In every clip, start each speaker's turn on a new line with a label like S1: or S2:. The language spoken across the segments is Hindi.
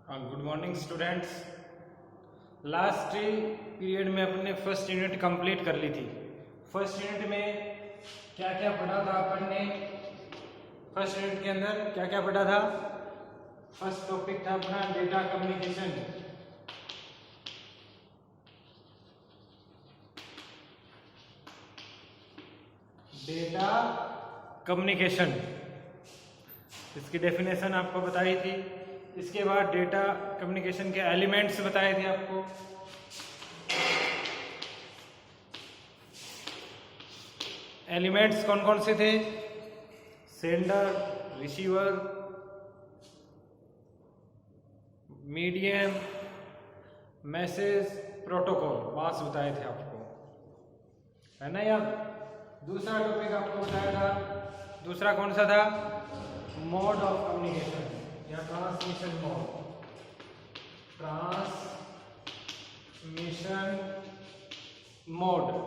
S1: Good morning students. Last period में अपने फर्स्ट यूनिट कंप्लीट कर ली थी। फर्स्ट यूनिट में क्या क्या पढ़ा था अपन ने? फर्स्ट यूनिट के अंदर क्या क्या पढ़ा था? फर्स्ट टॉपिक था अपना डेटा कम्युनिकेशन। डेटा कम्युनिकेशन, इसकी डेफिनेशन आपको बताई थी। इसके बाद डेटा कम्युनिकेशन के एलिमेंट्स बताए थे आपको। एलिमेंट्स कौन कौन से थे? Sender, receiver, medium, message, protocol, पांच बताए थे आपको, है ना यार। दूसरा टॉपिक आपको बताया था, दूसरा कौन सा था? मोड ऑफ कम्युनिकेशन या ट्रांसमिशन मोड।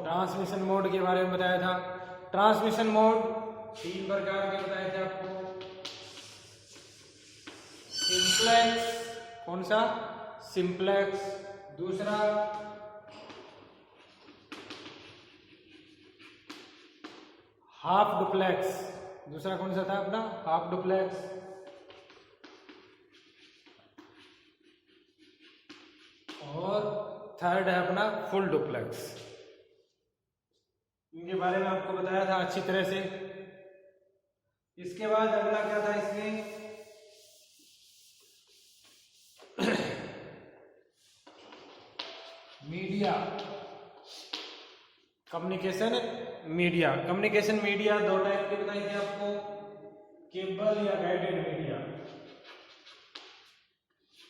S1: ट्रांसमिशन मोड के बारे में बताया था। ट्रांसमिशन मोड तीन प्रकार के बताए थे आपको। सिंप्लेक्स, कौन सा? सिंप्लेक्स। दूसरा हाफ डुप्लेक्स। दूसरा कौन सा था अपना? Half duplex. और थर्ड है अपना फुल डुप्लेक्स। इनके बारे में आपको बताया था अच्छी तरह से। इसके बाद अगला क्या था इसमें? Media communication media. Communication media दो टाइप की बताई थी आपको, केबल या गाइडेड मीडिया।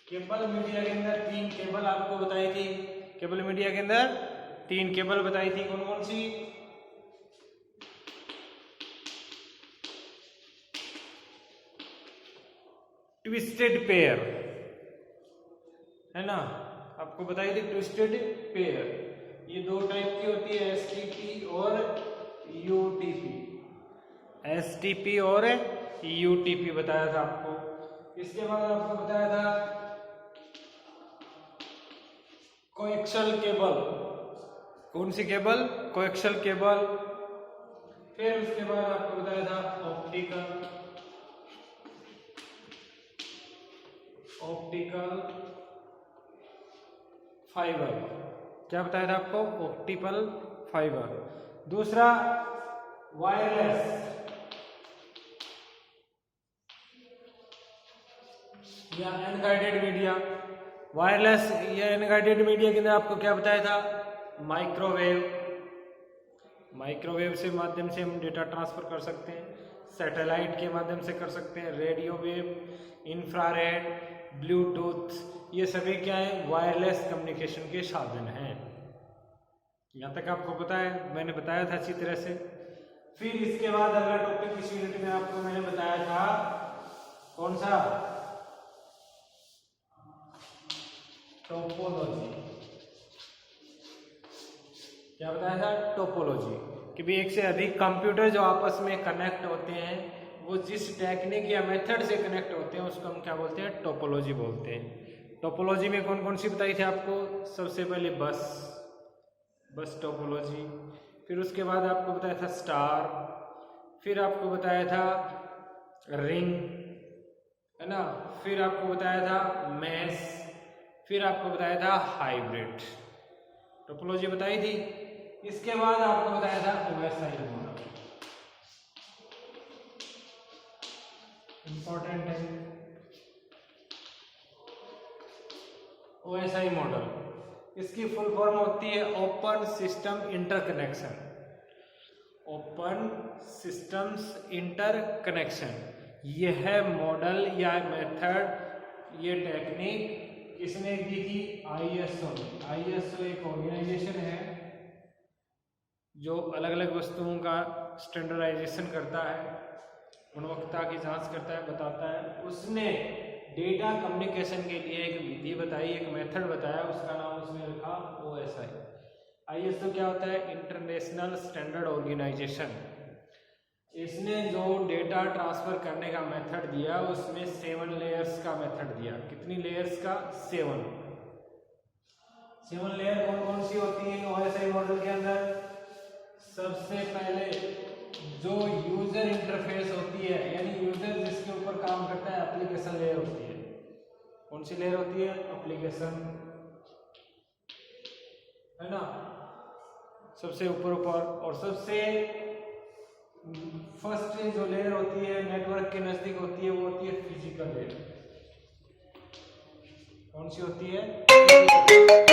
S1: केबल मीडिया के अंदर तीन केबल आपको बताई थी। केबल मीडिया के अंदर तीन केबल बताई थी, कौन कौन सी? ट्विस्टेड पेयर, है ना, आपको बताई थी ट्विस्टेड पेयर। ये दो टाइप की होती है, एसटीपी और यूटीपी। एसटीपी और यूटीपी बताया था आपको। इसके बाद आपको बताया था कोएक्सियल केबल। कौन सी केबल? Coaxial cable. फिर उसके बाद आपको बताया था ऑप्टिकल फाइबर। क्या बताया था आपको? Optical fibre. दूसरा वायरलेस या अनगाइडेड मीडिया। वायरलेस या अनगाइडेड मीडिया के अंदर आपको क्या बताया था? माइक्रोवेव से माध्यम से हम डेटा ट्रांसफर कर सकते हैं, सैटेलाइट के माध्यम से कर सकते हैं, रेडियो वेव, इंफ्रारेड, ब्लूटूथ, ये सभी क्या है? वायरलेस कम्युनिकेशन के साधन हैं। यहाँ तक आपको पता है, मैंने बताया था अच्छी तरह से। फिर इसके बाद अगला टॉपिक इस यूनिट में आपको मैंने बताया था, कौन सा? टोपोलॉजी। क्या बताया था? टोपोलॉजी, कि भी एक से अधिक कंप्यूटर जो आपस में कनेक्ट होते हैं, वो जिस टेक्निक या मेथड से कनेक्ट होते हैं उसको हम क्या बोलते हैं? टोपोलॉजी बोलते हैं। टोपोलॉजी में कौन कौन सी बताई थी आपको? सबसे पहले बस टोपोलॉजी। फिर उसके बाद आपको बताया था स्टार। फिर आपको बताया था रिंग, है ना। फिर आपको बताया था मैश। फिर आपको बताया था हाइब्रिड। टोपोलॉजी बताई थी। इसके बाद आपको बताया था ओएसआई मॉडल, इंपॉर्टेंट है ओएसआई मॉडल। इसकी फुल फॉर्म होती है open system interconnection. Open systems interconnection, यह मॉडल या मेथड, ये टेक्निक किसने दी थी? आईएसओ। आईएसओ एक ऑर्गेनाइजेशन है जो अलग अलग वस्तुओं का स्टैंडर्डाइजेशन करता है, गुणवत्ता की जांच करता है, बताता है। उसने डेटा कम्युनिकेशन के लिए एक विधि बताई, एक मेथड बताया, उसका नाम उसने रखा ओएसआई। आईएसओ क्या होता है? International standard organisation. इसने जो डेटा ट्रांसफर करने का मेथड दिया उसमें 7 लेयर्स का मेथड दिया। कितनी लेयर्स का? 7 लेयर कौन कौन सी होती है ओएसआई मॉडल के अंदर? सबसे पहले जो यूजर इंटरफेस होती है, यानी यूजर जिसके ऊपर काम करता है, एप्लीकेशन लेयर होती है। कौन सी लेयर होती है? एप्लीकेशन, है ना, सबसे ऊपर। और सबसे फर्स्ट जो लेयर होती है नेटवर्क के नजदीक होती है, वो होती है फिजिकल लेयर। कौन सी होती है?